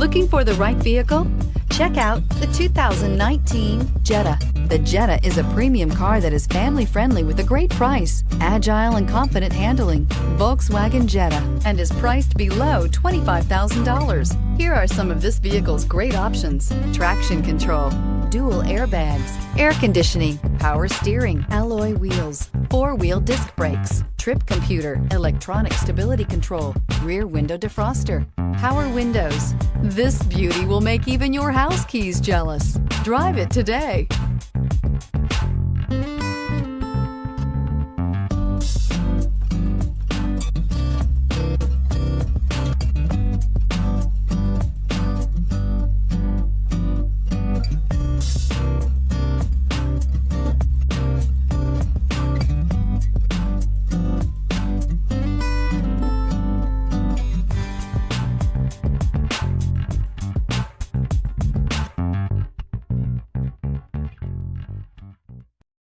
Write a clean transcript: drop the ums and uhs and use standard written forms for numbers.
Looking for the right vehicle? Check out the 2019 Jetta. The Jetta is a premium car that is family-friendly with a great price, agile and confident handling. Volkswagen Jetta, and is priced below $25,000. Here are some of this vehicle's great options: traction control, dual airbags, air conditioning, power steering, alloy wheels, four-wheel disc brakes, trip computer, electronic stability control, rear window defroster, power windows. This beauty will make even your house keys jealous. Drive it today.